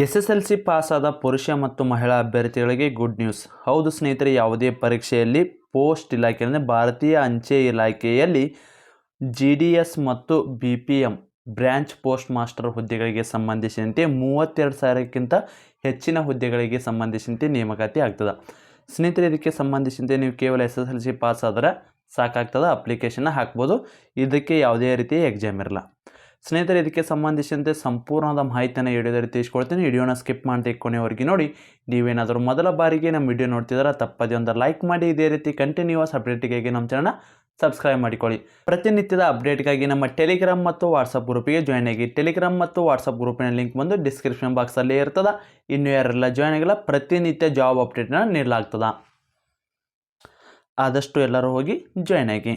SSLC pass ಆದ ಪುರುಷ ಮತ್ತು ಮಹಿಳಾ ಅಭ್ಯರ್ಥಿಗಳಿಗೆ ಗುಡ್ ನ್ಯೂಸ್. ಹೌದು ಸ್ನೇಹಿತರೆ, ಯಾವುದೇ ಪರೀಕ್ಷೆಯಲ್ಲಿ ಪೋಸ್ಟ್ ಇಲಾಖೆ ಅಂದರೆ ಭಾರತೀಯ ಅಂಚೆ ಇಲಾಖೆಯಲ್ಲಿ GDS ಮತ್ತು BPM ಬ್ರಾಂಚ್ ಪೋಸ್ಟ್ ಮಾಸ್ಟರ್ ಹುದ್ದೆಗಳಿಗೆ ಸಂಬಂಧಿಸಿದಂತೆ 32,000ಕ್ಕಿಂತ ಹೆಚ್ಚಿನ ಹುದ್ದೆಗಳಿಗೆ ಸಂಬಂಧಿಸಿದಂತೆ ನೇಮಕಾತಿ ಆಗ್ತದೆ. ಸ್ನೇಹಿತರೆ, ಇದಕ್ಕೆ ಸಂಬಂಧಿಸಿದಂತೆ ನೀವು ಕೇವಲ SSLC ಪಾಸ್ ಆದರೆ ಸಾಕಾಗ್ತದೆ, ಅಪ್ಲಿಕೇಶನ್ನ ಹಾಕ್ಬೋದು. ಇದಕ್ಕೆ ಯಾವುದೇ ರೀತಿಯ ಎಕ್ಸಾಮ್ ಇರಲ್ಲ. ಸ್ನೇಹಿತರೆ, ಇದಕ್ಕೆ ಸಂಬಂಧಿಸಿದಂತೆ ಸಂಪೂರ್ಣವಾದ ಮಾಹಿತಿಯನ್ನು ವಿಡಿಯೋದಲ್ಲಿ ತಿಳಿಸ್ಕೊಡ್ತೀನಿ. ವಿಡಿಯೋನ ಸ್ಕಿಪ್ ಮಾಡದೆ ಕೊನೆವರೆಗೆ ನೋಡಿ. ನೀವೇನಾದರೂ ಮೊದಲ ಬಾರಿಗೆ ನಮ್ಮ ವಿಡಿಯೋ ನೋಡ್ತಿದ್ರೆ ತಪ್ಪದೇ ಒಂದು ಲೈಕ್ ಮಾಡಿ. ಇದೇ ರೀತಿ ಕಂಟಿನ್ಯೂಸ್ ಅಪ್ಡೇಟ್ಗಾಗಿ ನಮ್ಮ ಚಾನಲ್ನ ಸಬ್ಸ್ಕ್ರೈಬ್ ಮಾಡಿಕೊಳ್ಳಿ. ಪ್ರತಿನಿತ್ಯದ ಅಪ್ಡೇಟ್ಗಾಗಿ ನಮ್ಮ ಟೆಲಿಗ್ರಾಮ್ ಮತ್ತು ವಾಟ್ಸಪ್ ಗ್ರೂಪಿಗೆ ಜಾಯ್ನ್ ಆಗಿ. ಟೆಲಿಗ್ರಾಮ್ ಮತ್ತು ವಾಟ್ಸಪ್ ಗ್ರೂಪಿನ ಲಿಂಕ್ ಬಂದು ಡಿಸ್ಕ್ರಿಪ್ಷನ್ ಬಾಕ್ಸಲ್ಲಿ ಇರ್ತದೆ. ಇನ್ನೂ ಯಾರೆಲ್ಲ ಜಾಯ್ನ್ ಆಗಿಲ್ಲ, ಪ್ರತಿನಿತ್ಯ ಜಾಬ್ ಅಪ್ಡೇಟ್ನ ನೀಡಲಾಗ್ತದೆ. ಆದಷ್ಟು ಎಲ್ಲರೂ ಹೋಗಿ ಜಾಯ್ನ್ ಆಗಿ.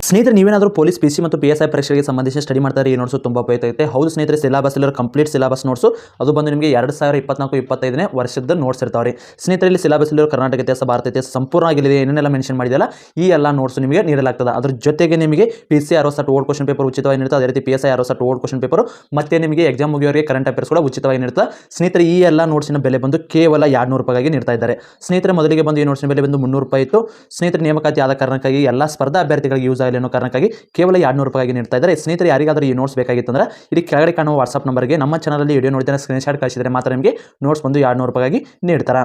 ಸ್ನೇಹಿತರೆ, ನೀವೇನಾದರೂ ಪೊಲೀಸ್ PC ಮತ್ತು PSI ಪರೀಕ್ಷೆಗೆ ಸಂಬಂಧಿಸಿ ಸ್ಟಡಿ ಮಾಡ್ತಾರೆ, ಈ ನೋಟ್ಸು ತುಂಬ ಉಪಯುಕ್ತ ಆಗುತ್ತೆ. ಹೌದು ಸ್ನೇಹಿತರೆ, ಸಿಲೆಬಸ್ ಇಲ್ಲ, ಕಂಪ್ಲೀಟ್ ಸಿಲೆಬಸ್ ನೋಟ್ಸು ಅದು ಬಂದು ನಿಮಗೆ 2024-25ನೇ ವರ್ಷದ ನೋಟ್ಸ್ ಇರ್ತಾವೆ ರೀ. ಸ್ನೇಹಿತರೆ, ಇಲ್ಲಿ ಸಿಲೆಬಸ್ ಇಲ್ಲೋ ಕರ್ನಾಟಕ ಇತಿಹಾಸ, ಭಾರತ ಇತಿಹಾಸ ಸಂಪೂರ್ಣವಾಗಿಲ್ಲ, ಏನೇನೆಲ್ಲ ಮೆನ್ಷನ್ ಮಾಡಿದೆಯಲ್ಲ ಈ ಎಲ್ಲ ನೋಟ್ಸು ನಿಮಗೆ ನೀಡಲಾಗ್ತದೆ. ಅದ್ರ ಜೊತೆಗೆ ನಿಮಗೆ PC 60 ಓಲ್ಡ್ ಕ್ವಶನ್ ಪೇಪರ್ ಉಚಿತವಾಗಿ ನೀಡುತ್ತೆ. ಅದೇ ರೀತಿ PSI 60 ಓಲ್ಡ್ ಕ್ವಶನ್ ಪೇಪರ್ ಮತ್ತೆ ನಿಮಗೆ ಎಕ್ಸಾಮ್ ಮುಗಿಯೋರಿಗೆ ಕರೆಂಟ್ ಅಫೇರ್ಸ್ ಕೂಡ ಉಚಿತವಾಗಿ ನೀಡುತ್ತೆ. ಸ್ನೇಹಿತರೆ, ಈ ಎಲ್ಲ ನೋಟ್ಸಿನ ಬೆಲೆ ಬಂದು ಕೇವಲ 200 ರೂಪಾಯಿಗೆ ನೀಡ್ತಾ ಇದ್ದಾರೆ. ಸ್ನೇಹಿತರೆ, ಮೊದಲಿಗೆ ಬಂದು ಈ ನೋಟ್ಸಿನ ಬೆಲೆ ಬಂದು 300 ರೂಪಾಯಿ ಇತ್ತು. ಸ್ನೇಹಿತರೆ, ನೇಮಕಾತಿ ಆದ ಕಾರಣಕ್ಕಾಗಿ ಎಲ್ಲ ಸ್ಪರ್ಧಾ ಅಭ್ಯರ್ಥಿಗಳಿಗೆ ಯೂಸ್ ಆಗಲಿ ಅನ್ನೋ ಕಾರಣಕ್ಕಾಗಿ ಕೇವಲ 200 ರೂಪಾಯಿಗೆ ನೀಡ್ತಾ ಇದ್ದಾರೆ. ಸ್ನೇಹಿತರೆ, ಯಾರಿಗಾದರೂ ಈ ನೋಟ್ಸ್ ಬೇಕಾಗಿತ್ತಂದ್ರೆ ಇಲ್ಲಿ ಕೆಳಗಡೆ ಕಾಣುವ ವಾಟ್ಸಪ್ ನಂಬರ್ಗೆ ನಮ್ಮ ಚಾನಲಲ್ಲಿ ವಿಡಿಯೋ ನೋಡಿದ್ರೆ ಸ್ಕ್ರೀನ್ಶಾಟ್ ಕಳಿಸಿದರೆ ಮಾತ್ರ ನಿಮಗೆ ನೋಟ್ಸ್ ಬಂದು 200 ರೂಪಾಯಿಗೆ ನೀಡ್ತಾರೆ.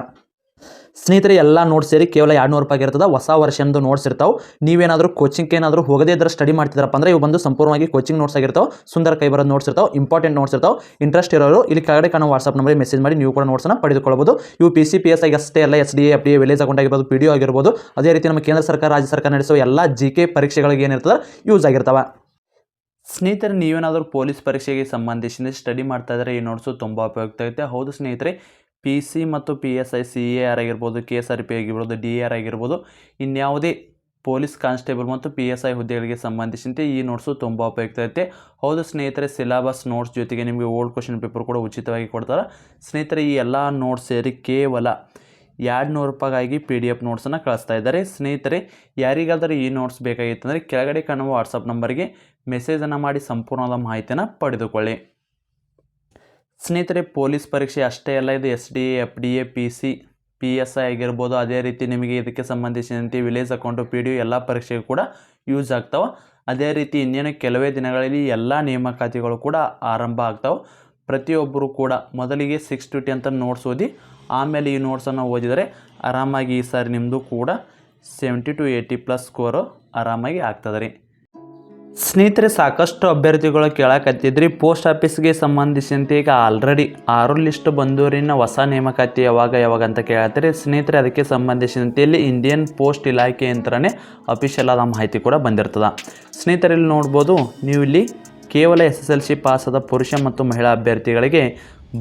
ಸ್ನೇಹಿತರೆ, ಎಲ್ಲ ನೋಟ್ಸ್ ಸೇರಿ ಕೇವಲ 200 ರೂಪಾಯಿಗೆ ಇರ್ತದೆ. ಹೊಸ ವರ್ಷದ ನೋಟ್ಸ್ ಇರ್ತಾವೆ. ನೀವೇನಾದರೂ ಕೋಚಿಂಗ್ ಏನಾದರೂ ಹೋಗದೇ ಇದ್ರೆ ಸ್ಟಡಿ ಮಾಡ್ತಿದ್ರಪ್ಪ ಅಂದರೆ ಇವು ಬಂದು ಸಂಪೂರ್ಣವಾಗಿ ಕೋಚಿಂಗ್ ನೋಟ್ಸ್ ಆಗಿರ್ತಾವೆ. ಸುಂದರ ಕೈ ಬರೋದು ನೋಟ್ಸ್ ಇರ್ತಾವೆ, ಇಂಪಾರ್ಟೆಂಟ್ ನೋಟ್ಸ್ ಇರ್ತಾವೆ. ಇಂಟ್ರೆಸ್ಟ್ ಇರೋರು ಇಲ್ಲಿ ಕೆಳಗಡೆ ಕಾಣುವ ವಾಟ್ಸಪ್ ನಂಬರ್ಗೆ ಮೆಸೇಜ್ ಮಾಡಿ ನೀವು ಕೂಡ ನೋಟ್ಸನ್ನು ಪಡೆದುಕೊಳ್ಳಬಹುದು. ಇವು PC PSI ಅಷ್ಟೇ ಅಲ್ಲ, SDA FDA ವಿಲೇಜ್ ಅಕೌಂಟ್ ಆಗಿರ್ಬೋದು, PDO ಆಗಿರ್ಬೋದು. ಅದೇ ರೀತಿ ನಮ್ಮ ಕೇಂದ್ರ ಸರ್ಕಾರ, ರಾಜ್ಯ ಸರ್ಕಾರ ನಡೆಸುವ ಎಲ್ಲ GK ಪರೀಕ್ಷೆಗಳಿಗೆ ಏನಿರ್ತದೆ ಯೂಸ್ ಆಗಿರ್ತವೆ. ಸ್ನೇಹಿತರೆ, ನೀವೇನಾದರೂ ಪೊಲೀಸ್ ಪರೀಕ್ಷೆಗೆ ಸಂಬಂಧಿಸಿದ ಸ್ಟಡಿ ಮಾಡ್ತಾ ಇದ್ದರೆ ಈ ನೋಟ್ಸು ತುಂಬ ಉಪಯುಕ್ತ ಆಗುತ್ತೆ. ಹೌದು ಸ್ನೇಹಿತರೆ, PC ಮತ್ತು PSI CAR ಆಗಿರ್ಬೋದು, KSRP ಆಗಿರ್ಬೋದು, DR ಆಗಿರ್ಬೋದು, ಇನ್ಯಾವುದೇ ಪೊಲೀಸ್ ಕಾನ್ಸ್ಟೇಬಲ್ ಮತ್ತು PSI ಹುದ್ದೆಗಳಿಗೆ ಸಂಬಂಧಿಸಿದಂತೆ ಈ ನೋಟ್ಸು ತುಂಬ ಉಪಯುಕ್ತ ಆಗುತ್ತೆ. ಹೌದು ಸ್ನೇಹಿತರೆ, ಸಿಲೆಬಸ್ ನೋಟ್ಸ್ ಜೊತೆಗೆ ನಿಮಗೆ ಓಲ್ಡ್ ಕ್ವಶನ್ ಪೇಪರ್ ಕೂಡ ಉಚಿತವಾಗಿ ಕೊಡ್ತಾರೆ. ಸ್ನೇಹಿತರೆ, ಈ ಎಲ್ಲ ನೋಟ್ಸ್ ಸೇರಿ ಕೇವಲ 200 ರೂಪಾಯಿಗಾಗಿ PDF ನೋಟ್ಸನ್ನು ಕಳಿಸ್ತಾ ಇದ್ದಾರೆ. ಸ್ನೇಹಿತರೆ, ಯಾರಿಗಾದರೂ ಈ ನೋಟ್ಸ್ ಬೇಕಾಗಿತ್ತಂದರೆ ಕೆಳಗಡೆ ಕಾಣುವ ವಾಟ್ಸಪ್ ನಂಬರ್ಗೆ ಮೆಸೇಜನ್ನು ಮಾಡಿ ಸಂಪೂರ್ಣವಾದ ಮಾಹಿತಿಯನ್ನು ಪಡೆದುಕೊಳ್ಳಿ. ಸ್ನೇಹಿತರೆ, ಪೊಲೀಸ್ ಪರೀಕ್ಷೆ ಅಷ್ಟೇ ಅಲ್ಲ, ಇದು SDA FDA PC PSI ಆಗಿರ್ಬೋದು. ಅದೇ ರೀತಿ ನಿಮಗೆ ಇದಕ್ಕೆ ಸಂಬಂಧಿಸಿದಂತೆ ವಿಲೇಜ್ ಅಕೌಂಟು PDO ಎಲ್ಲ ಪರೀಕ್ಷೆಗೂ ಕೂಡ ಯೂಸ್ ಆಗ್ತಾವೆ. ಅದೇ ರೀತಿ ಇನ್ನೇನು ಕೆಲವೇ ದಿನಗಳಲ್ಲಿ ಎಲ್ಲ ನೇಮಕಾತಿಗಳು ಕೂಡ ಆರಂಭ ಆಗ್ತಾವೆ. ಪ್ರತಿಯೊಬ್ಬರು ಕೂಡ ಮೊದಲಿಗೆ 6 to 10 ನೋಟ್ಸ್ ಓದಿ ಆಮೇಲೆ ಈ ನೋಟ್ಸನ್ನು ಓದಿದರೆ ಆರಾಮಾಗಿ ಈ ಸಾರಿ ನಿಮ್ಮದು ಕೂಡ 70 to 80+ ಸ್ಕೋರು ಆರಾಮಾಗಿ ಆಗ್ತದೆ ರೀ. ಸ್ನೇಹಿತರೆ, ಸಾಕಷ್ಟು ಅಭ್ಯರ್ಥಿಗಳು ಕೇಳಕತ್ತಿದ್ರಿ ಪೋಸ್ಟ್ ಆಫೀಸ್ಗೆ ಸಂಬಂಧಿಸಿದಂತೆ ಈಗ ಆಲ್ರೆಡಿ 6 ಲಿಸ್ಟ್ ಬಂದೂರಿನ ಹೊಸ ನೇಮಕಾತಿ ಯಾವಾಗ ಅಂತ ಕೇಳತ್ತೀರಿ. ಸ್ನೇಹಿತರೆ, ಅದಕ್ಕೆ ಸಂಬಂಧಿಸಿದಂತೆ ಇಲ್ಲಿ ಇಂಡಿಯನ್ ಪೋಸ್ಟ್ ಇಲಾಖೆ ಅಂತಲೇ ಅಫಿಷಿಯಲ್ ಆದ ಮಾಹಿತಿ ಕೂಡ ಬಂದಿರ್ತದೆ. ಸ್ನೇಹಿತರೆ, ಇಲ್ಲಿ ನೋಡ್ಬೋದು ನೀವು, ಇಲ್ಲಿ ಕೇವಲ SSLC ಪಾಸ್ ಆದ ಪುರುಷ ಮತ್ತು ಮಹಿಳಾ ಅಭ್ಯರ್ಥಿಗಳಿಗೆ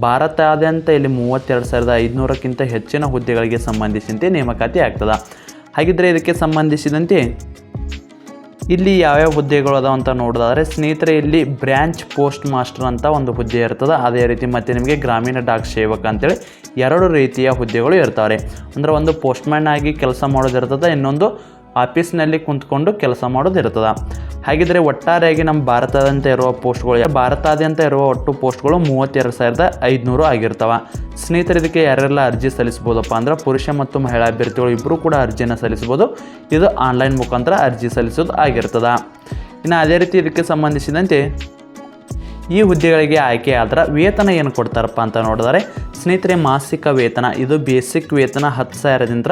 ಭಾರತಾದ್ಯಂತ ಇಲ್ಲಿ 32,500ಕ್ಕಿಂತ ಹೆಚ್ಚಿನ ಹುದ್ದೆಗಳಿಗೆ ಸಂಬಂಧಿಸಿದಂತೆ ನೇಮಕಾತಿ ಆಗ್ತದೆ. ಹಾಗಿದ್ದರೆ ಇದಕ್ಕೆ ಸಂಬಂಧಿಸಿದಂತೆ ಇಲ್ಲಿ ಯಾವ್ಯಾವ ಹುದ್ದೆಗಳು ಅದಾವ ಅಂತ ನೋಡೋದಾದರೆ ಸ್ನೇಹಿತರೆ, ಇಲ್ಲಿ ಬ್ರಾಂಚ್ ಪೋಸ್ಟ್ ಮಾಸ್ಟರ್ ಅಂತ ಒಂದು ಹುದ್ದೆ ಇರ್ತದೆ. ಅದೇ ರೀತಿ ಮತ್ತು ನಿಮಗೆ ಗ್ರಾಮೀಣ ಡಾಕ್ ಸೇವಕ ಅಂತೇಳಿ 2 ರೀತಿಯ ಹುದ್ದೆಗಳು ಇರ್ತಾರೆ. ಅಂದರೆ ಒಂದು ಪೋಸ್ಟ್ಮ್ಯಾನ್ ಆಗಿ ಕೆಲಸ ಮಾಡೋದಿರ್ತದೆ, ಇನ್ನೊಂದು ಆಫೀಸ್ನಲ್ಲಿ ಕುಂತ್ಕೊಂಡು ಕೆಲಸ ಮಾಡೋದಿರ್ತದೆ. ಹಾಗಿದ್ರೆ ಒಟ್ಟಾರೆಯಾಗಿ ನಮ್ಮ ಭಾರತಾದ್ಯಂತ ಇರುವ ಒಟ್ಟು ಪೋಸ್ಟ್ಗಳು 32,500 ಆಗಿರ್ತವೆ. ಸ್ನೇಹಿತರೆ, ಇದಕ್ಕೆ ಯಾರೆಲ್ಲ ಅರ್ಜಿ ಸಲ್ಲಿಸ್ಬೋದಪ್ಪ ಅಂದ್ರೆ ಪುರುಷ ಮತ್ತು ಮಹಿಳಾ ಅಭ್ಯರ್ಥಿಗಳು ಇಬ್ಬರು ಕೂಡ ಅರ್ಜಿಯನ್ನು ಸಲ್ಲಿಸ್ಬೋದು. ಇದು ಆನ್ಲೈನ್ ಮುಖಾಂತರ ಅರ್ಜಿ ಸಲ್ಲಿಸೋದು ಆಗಿರ್ತದೆ. ಇನ್ನು ಅದೇ ರೀತಿ ಇದಕ್ಕೆ ಸಂಬಂಧಿಸಿದಂತೆ ಈ ಹುದ್ದೆಗಳಿಗೆ ಆಯ್ಕೆ ಆದ್ರೆ ವೇತನ ಏನು ಕೊಡ್ತಾರಪ್ಪ ಅಂತ ನೋಡಿದರೆ ಸ್ನೇಹಿತರೆ, ಮಾಸಿಕ ವೇತನ ಇದು ಬೇಸಿಕ್ ವೇತನ 10,000ದಿಂದ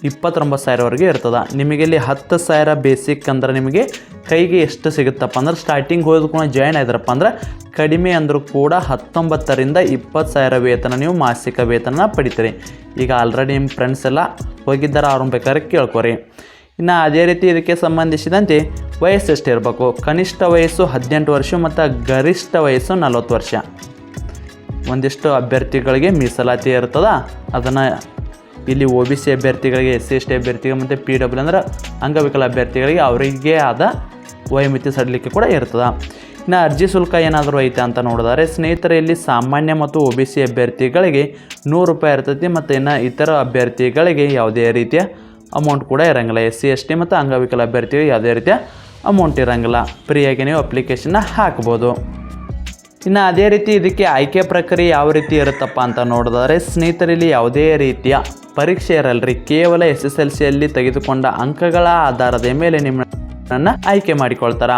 29,000ವರೆಗೆ ಇರ್ತದೆ. ನಿಮಗೆ ಇಲ್ಲಿ 10,000 ಬೇಸಿಕ್ ಅಂದ್ರೆ ನಿಮಗೆ ಕೈಗೆ ಎಷ್ಟು ಸಿಗುತ್ತಪ್ಪ ಅಂದ್ರೆ ಸ್ಟಾರ್ಟಿಂಗ್ ಹೋದ್ಕೊಂಡು ಜಾಯ್ನ್ ಆಯ್ದ್ರಪ್ಪ ಅಂದ್ರೆ ಕಡಿಮೆ ಅಂದರೂ ಕೂಡ 19,000ರಿಂದ 20,000 ವೇತನ ನೀವು ಮಾಸಿಕ ವೇತನ ಪಡಿತೀರಿ. ಈಗ ಆಲ್ರೆಡಿ ನಿಮ್ಮ ಫ್ರೆಂಡ್ಸ್ ಎಲ್ಲ ಹೋಗಿದ್ದಾರೆ, ಅವ್ರನ್ನ ಬೇಕಾದ್ರೆ ಕೇಳ್ಕೊರಿ. ಇನ್ನು ಅದೇ ರೀತಿ ಇದಕ್ಕೆ ಸಂಬಂಧಿಸಿದಂತೆ ವಯಸ್ಸು ಎಷ್ಟು ಇರಬೇಕು? ಕನಿಷ್ಠ ವಯಸ್ಸು 18 ವರ್ಷ ಮತ್ತು ಗರಿಷ್ಠ ವಯಸ್ಸು 40 ವರ್ಷ. ಒಂದಿಷ್ಟು ಅಭ್ಯರ್ಥಿಗಳಿಗೆ ಮೀಸಲಾತಿ ಇರ್ತದೆ. ಅದನ್ನು ಇಲ್ಲಿ OBC ಅಭ್ಯರ್ಥಿಗಳಿಗೆ, SC ST ಅಭ್ಯರ್ಥಿಗಳಿಗೆ ಮತ್ತು PW ಅಂದ್ರೆ ಅಂಗವಿಕಲ ಅಭ್ಯರ್ಥಿಗಳಿಗೆ ಅವರಿಗೆ ಆದ ವಯೋಮಿತಿ ಸಡಿಲಿಕ್ಕೆ ಕೂಡ ಇರ್ತದೆ. ಇನ್ನು ಅರ್ಜಿ ಶುಲ್ಕ ಏನಾದರೂ ಐತೆ ಅಂತ ನೋಡಿದರೆ ಸ್ನೇಹಿತರೆ, ಇಲ್ಲಿ ಸಾಮಾನ್ಯ ಮತ್ತು OBC ಅಭ್ಯರ್ಥಿಗಳಿಗೆ 100 ರೂಪಾಯಿ ಇರ್ತೈತಿ. ಮತ್ತು ಇನ್ನು ಇತರ ಅಭ್ಯರ್ಥಿಗಳಿಗೆ ಯಾವುದೇ ರೀತಿಯ ಅಮೌಂಟ್ ಕೂಡ ಇರೋಂಗಿಲ್ಲ. SC ST ಮತ್ತು ಅಂಗವಿಕಲ ಅಭ್ಯರ್ಥಿಗಳಿಗೆ ಯಾವುದೇ ರೀತಿಯ ಅಮೌಂಟ್ ಇರೋಂಗಿಲ್ಲ. ಫ್ರೀಯಾಗಿ ನೀವು ಅಪ್ಲಿಕೇಶನ್ನ ಹಾಕ್ಬೋದು. ಇನ್ನು ಅದೇ ರೀತಿ ಇದಕ್ಕೆ ಆಯ್ಕೆ ಪ್ರಕ್ರಿಯೆ ಯಾವ ರೀತಿ ಇರುತ್ತಪ್ಪ ಅಂತ ನೋಡಿದರೆ ಸ್ನೇಹಿತರಲ್ಲಿ ಯಾವುದೇ ರೀತಿಯ ಪರೀಕ್ಷೆ ಇರಲ್ರಿ, ಕೇವಲ SSLCಯಲ್ಲಿ ತೆಗೆದುಕೊಂಡ ಅಂಕಗಳ ಆಧಾರದ ಮೇಲೆ ನಿಮ್ಮನ್ನು ಆಯ್ಕೆ ಮಾಡಿಕೊಳ್ತಾರ.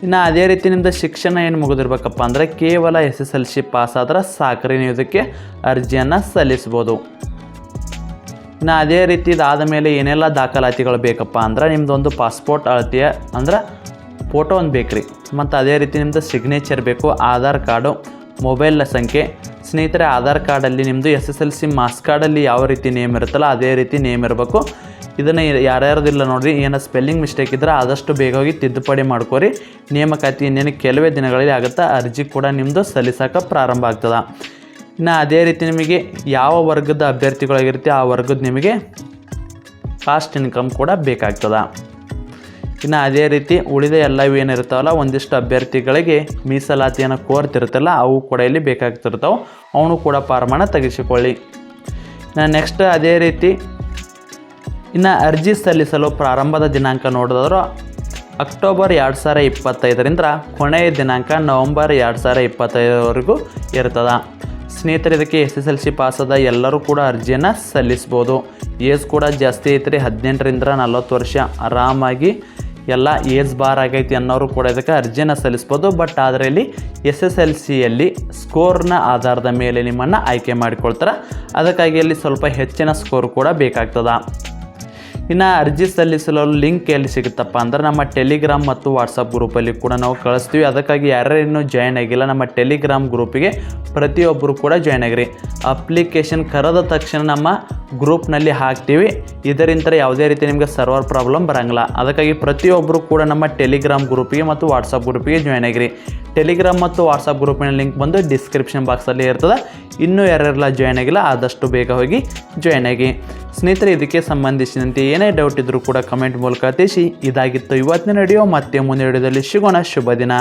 ಇನ್ನು ಅದೇ ರೀತಿ ನಿಮ್ಮದು ಶಿಕ್ಷಣ ಏನು ಮುಗಿದಿರ್ಬೇಕಪ್ಪ ಅಂದರೆ ಕೇವಲ SSLC ಪಾಸ್ ಆದ್ರೆ ಸಾಕ್ರಿ, ನೀವು ಇದಕ್ಕೆ ಅರ್ಜಿಯನ್ನು ಸಲ್ಲಿಸ್ಬೋದು. ಇನ್ನು ಅದೇ ರೀತಿ ಇದಾದ ಮೇಲೆ ಏನೆಲ್ಲ ದಾಖಲಾತಿಗಳು ಬೇಕಪ್ಪ ಅಂದ್ರೆ ನಿಮ್ಮದೊಂದು ಪಾಸ್ಪೋರ್ಟ್ ಅಳತೆಯ ಅಂದ್ರೆ ಫೋಟೋ ಒಂದು ಬೇಕು ರೀ, ಮತ್ತು ಅದೇ ರೀತಿ ನಿಮ್ಮದು ಸಿಗ್ನೇಚರ್ ಬೇಕು, ಆಧಾರ್ ಕಾರ್ಡು, ಮೊಬೈಲ್ ಸಂಖ್ಯೆ. ಸ್ನೇಹಿತರೆ, ಆಧಾರ್ ಕಾರ್ಡಲ್ಲಿ ನಿಮ್ಮದು SSLC ಮಾರ್ಕ್ಸ್ ಕಾರ್ಡಲ್ಲಿ ಯಾವ ರೀತಿ ನೇಮ್ ಇರುತ್ತಲ್ಲ ಅದೇ ರೀತಿ ನೇಮ್ ಇರಬೇಕು. ಇದನ್ನು ಯಾರ್ಯಾರ್ದಿಲ್ಲ ನೋಡಿರಿ, ಏನೋ ಸ್ಪೆಲ್ಲಿಂಗ್ ಮಿಸ್ಟೇಕ್ ಇದ್ದರೆ ಆದಷ್ಟು ಬೇಗ ಹೋಗಿ ತಿದ್ದುಪಡಿ ಮಾಡ್ಕೊರಿ. ನೇಮಕಾತಿ ಇನ್ನೇನು ಕೆಲವೇ ದಿನಗಳಲ್ಲಿ ಆಗುತ್ತೆ. ಅರ್ಜಿ ಕೂಡ ನಿಮ್ಮದು ಸಲ್ಲಿಸೋಕೆ ಪ್ರಾರಂಭ ಆಗ್ತದೆ. ಇನ್ನು ಅದೇ ರೀತಿ ನಿಮಗೆ ಯಾವ ವರ್ಗದ ಅಭ್ಯರ್ಥಿಗಳಾಗಿರುತ್ತೆ ಆ ವರ್ಗದ ನಿಮಗೆ ಕಾಸ್ಟ್ ಇನ್ಕಮ್ ಕೂಡ ಬೇಕಾಗ್ತದೆ. ಇನ್ನು ಅದೇ ರೀತಿ ಉಳಿದ ಎಲ್ಲವೂ ಏನಿರ್ತಾವಲ್ಲ ಒಂದಿಷ್ಟು ಅಭ್ಯರ್ಥಿಗಳಿಗೆ ಮೀಸಲಾತಿಯನ್ನು ಕೋರ್ತಿರುತ್ತಲ್ಲ ಅವು ಕೂಡ ಇಲ್ಲಿ ಬೇಕಾಗ್ತಿರ್ತಾವೆ, ಅವನು ಕೂಡ ಫಾರ್ಮನ್ನು ತೆಗೆಸಿಕೊಳ್ಳಿ. ನೆಕ್ಸ್ಟ್ ಅದೇ ರೀತಿ ಇನ್ನು ಅರ್ಜಿ ಸಲ್ಲಿಸಲು ಪ್ರಾರಂಭದ ದಿನಾಂಕ ನೋಡಿದ್ರೆ ಅಕ್ಟೋಬರ್ 2025ರಿಂದ ಕೊನೆಯ ದಿನಾಂಕ ನವಂಬರ್ 2025ವರೆಗೂ ಇರ್ತದೆ. ಸ್ನೇಹಿತರೆ, ಇದಕ್ಕೆ SSLC ಪಾಸಾದ ಎಲ್ಲರೂ ಕೂಡ ಅರ್ಜಿಯನ್ನು ಸಲ್ಲಿಸ್ಬೋದು. ಏಜ್ ಕೂಡ ಜಾಸ್ತಿ ಐತ್ರಿ, 18ರಿಂದ 40 ವರ್ಷ ಆರಾಮಾಗಿ ಎಲ್ಲ ಏಜ್ ಬಾರ್ ಆಗೈತಿ ಅನ್ನೋರು ಕೂಡ ಇದಕ್ಕೆ ಅರ್ಜಿಯನ್ನು ಸಲ್ಲಿಸ್ಬೋದು. ಬಟ್ ಆದರೆ ಇಲ್ಲಿ SSLCಯಲ್ಲಿ ಸ್ಕೋರ್ನ ಆಧಾರದ ಮೇಲೆ ನಿಮ್ಮನ್ನು ಆಯ್ಕೆ ಮಾಡಿಕೊಳ್ತಾರೆ. ಅದಕ್ಕಾಗಿ ಇಲ್ಲಿ ಸ್ವಲ್ಪ ಹೆಚ್ಚಿನ ಸ್ಕೋರ್ ಕೂಡ ಬೇಕಾಗ್ತದೆ. ಇನ್ನು ಅರ್ಜಿ ಸಲ್ಲಿಸಲು ಲಿಂಕ್ ಎಲ್ಲಿ ಸಿಗುತ್ತಪ್ಪ ಅಂದ್ರೆ ನಮ್ಮ ಟೆಲಿಗ್ರಾಮ್ ಮತ್ತು ವಾಟ್ಸಪ್ ಗ್ರೂಪಲ್ಲಿ ಕೂಡ ನಾವು ಕಳಿಸ್ತೀವಿ. ಅದಕ್ಕಾಗಿ ಯಾರ್ಯಾರು ಇನ್ನೂ ಜಾಯ್ನ್ ಆಗಿಲ್ಲ ನಮ್ಮ ಟೆಲಿಗ್ರಾಮ್ ಗ್ರೂಪಿಗೆ ಪ್ರತಿಯೊಬ್ಬರು ಕೂಡ ಜಾಯ್ನ್ ಆಗಿರಿ. ಅಪ್ಲಿಕೇಶನ್ ಕರೆದ ತಕ್ಷಣ ನಮ್ಮ ಗ್ರೂಪ್ನಲ್ಲಿ ಹಾಕ್ತೀವಿ. ಇದರಿಂದ ಯಾವುದೇ ರೀತಿ ನಿಮಗೆ ಸರ್ವರ್ ಪ್ರಾಬ್ಲಮ್ ಬರೋಂಗಿಲ್ಲ. ಅದಕ್ಕಾಗಿ ಪ್ರತಿಯೊಬ್ಬರು ಕೂಡ ನಮ್ಮ ಟೆಲಿಗ್ರಾಮ್ ಗ್ರೂಪಿಗೆ ಮತ್ತು ವಾಟ್ಸಪ್ ಗ್ರೂಪಿಗೆ ಜಾಯ್ನ್ ಆಗಿರಿ. ಟೆಲಿಗ್ರಾಮ್ ಮತ್ತು ವಾಟ್ಸಪ್ ಗ್ರೂಪಿನ ಲಿಂಕ್ ಬಂದು ಡಿಸ್ಕ್ರಿಪ್ಷನ್ ಬಾಕ್ಸಲ್ಲಿ ಇರ್ತದೆ. ಇನ್ನೂ ಯಾರೆಲ್ಲ ಜಾಯ್ನ್ ಆಗಿಲ್ಲ ಆದಷ್ಟು ಬೇಗ ಹೋಗಿ ಜಾಯ್ನ್ ಆಗಿ. ಸ್ನೇಹಿತರೆ, ಇದಕ್ಕೆ ಸಂಬಂಧಿಸಿದಂತೆ ಏನೇ ಡೌಟ್ ಇದ್ದರೂ ಕೂಡ ಕಮೆಂಟ್ ಮೂಲಕ ತಿಳಿಸಿ. ಇದಾಗಿತ್ತು ಇವತ್ತಿನ ವಿಡಿಯೋ. ಮತ್ತೆ ಮುಂದಿನ ವಿಡಿಯೋದಲ್ಲಿ ಸಿಗೋಣ. ಶುಭ ದಿನ.